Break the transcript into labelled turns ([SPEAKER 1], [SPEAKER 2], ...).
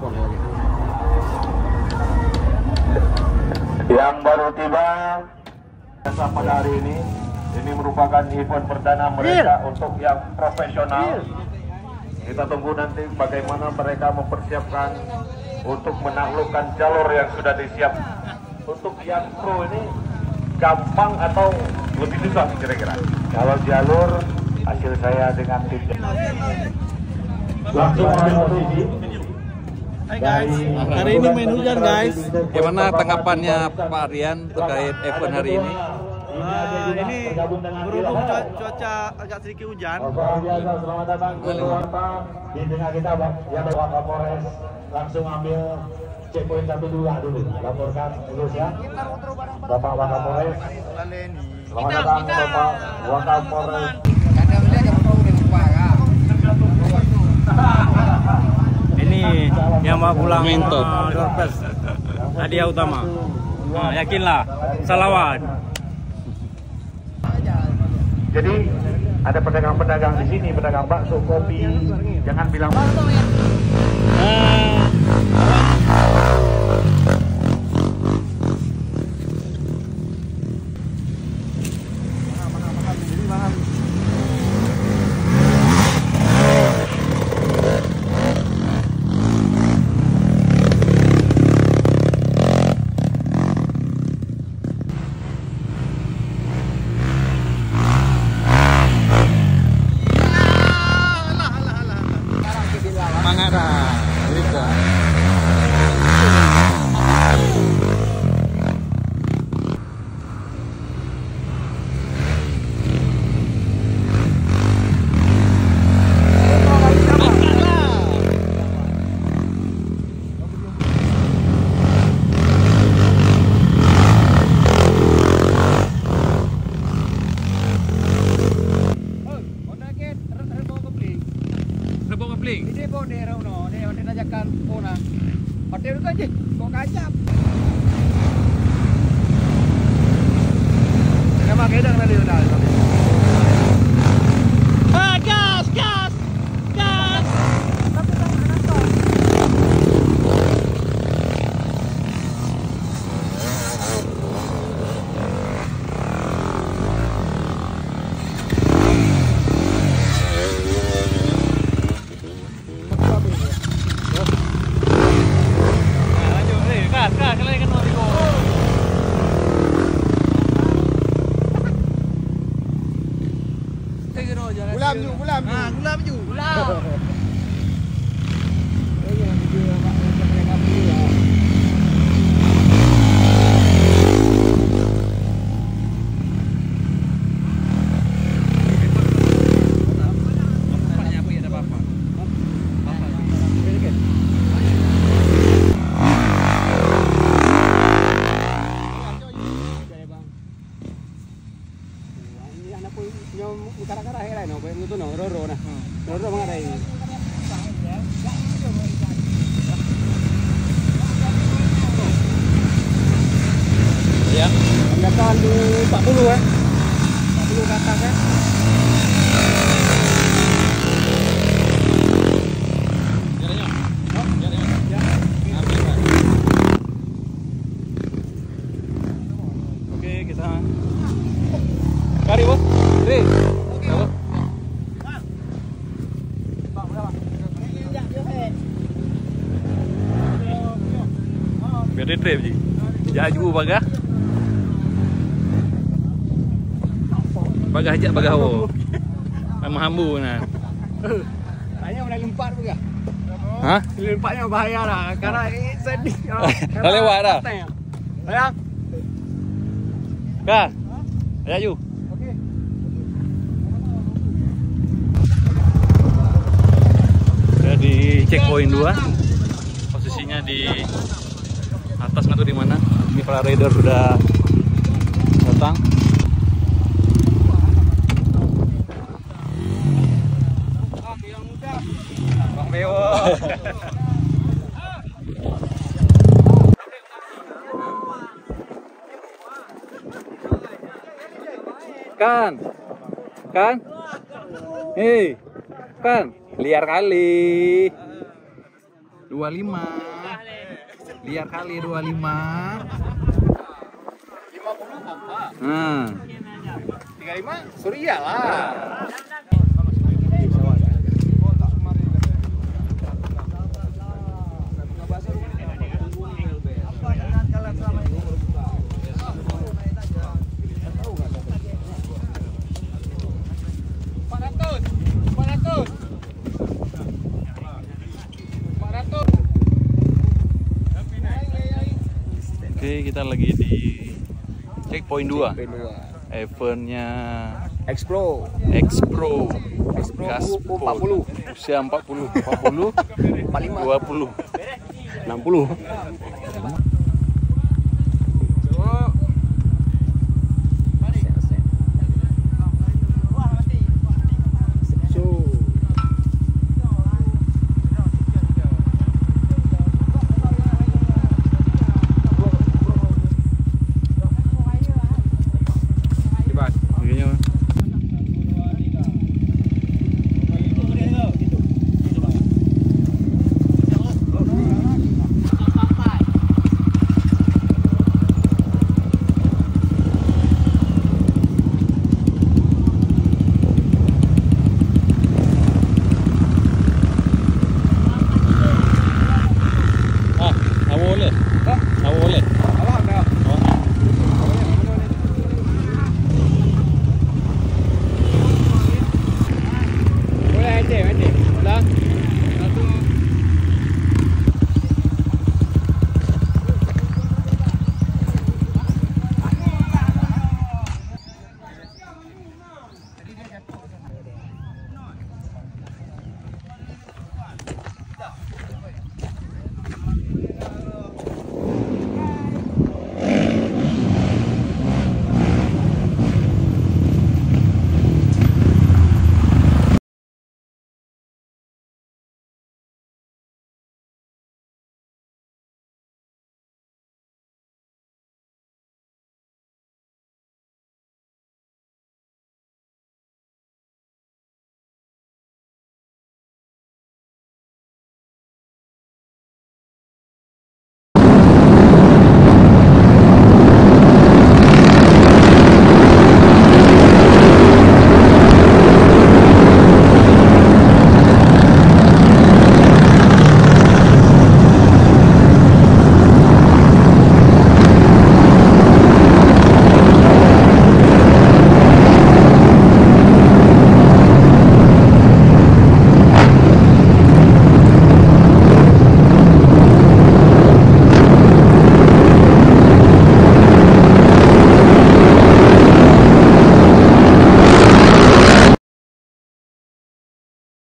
[SPEAKER 1] Yang baru tiba pada hari ini merupakan event perdana mereka untuk yang profesional. Kita tunggu nanti bagaimana mereka mempersiapkan untuk menaklukkan jalur yang sudah disiapkan. Untuk yang pro ini gampang atau lebih susah kira-kira? Kalau jalur hasil saya dengan tim langsung ambil posisi.
[SPEAKER 2] Hai guys, hari ini main hujan guys.
[SPEAKER 3] Gimana tanggapannya Pak Rian terkait event hari ini?
[SPEAKER 2] Ini berhubung cuaca agak sedikit hujan.
[SPEAKER 1] Selamat datang ke di tengah kita ya Bapak Kapolres, langsung ambil checkpoint 1 dulu laporkan terus ya Bapak Kapolres. Selamat datang Bapak Kapolres.
[SPEAKER 2] Ini yang mau pulang
[SPEAKER 3] Mentot.
[SPEAKER 2] Dorpes hadiah utama. Nah, yakinlah salawat.
[SPEAKER 1] Jadi ada pedagang-pedagang di sini, pedagang bakso, kopi, jangan bilang
[SPEAKER 2] Ini po daerah uno, daerah najakan pona. Hotel itu aja, kok kacap. Nama kedang tadi udah. Gas, gas, gas. Gulam ju.
[SPEAKER 3] Ya.
[SPEAKER 2] Angkatan 40 ya. 40 ke atas ya. Oke, kita kari bos.
[SPEAKER 3] Biar trip je. Jaju bagah. Bagah ajak bagah wo. Sama hambu nah.
[SPEAKER 2] Tanya boleh lempar juga.
[SPEAKER 3] Hah?
[SPEAKER 2] Lempatnya bahaya lah karena ini sedih.
[SPEAKER 3] Dah lewat dah.
[SPEAKER 2] Sayang.
[SPEAKER 3] Kah? Jaju.
[SPEAKER 2] Oke.
[SPEAKER 3] Sudah di checkpoint 2. Posisinya di atas nggak tahu di mana. Ini para rider sudah datang. Bang Bewo. Kan? Hei, kan? Liar kali. 25. Liar kali 25.
[SPEAKER 2] 50 kompa. 35 Surya lah.
[SPEAKER 3] Oke, kita lagi di checkpoint 2. Eventnya
[SPEAKER 2] X-Pro
[SPEAKER 3] Gaspol
[SPEAKER 2] 40
[SPEAKER 3] usia 40 20
[SPEAKER 2] 60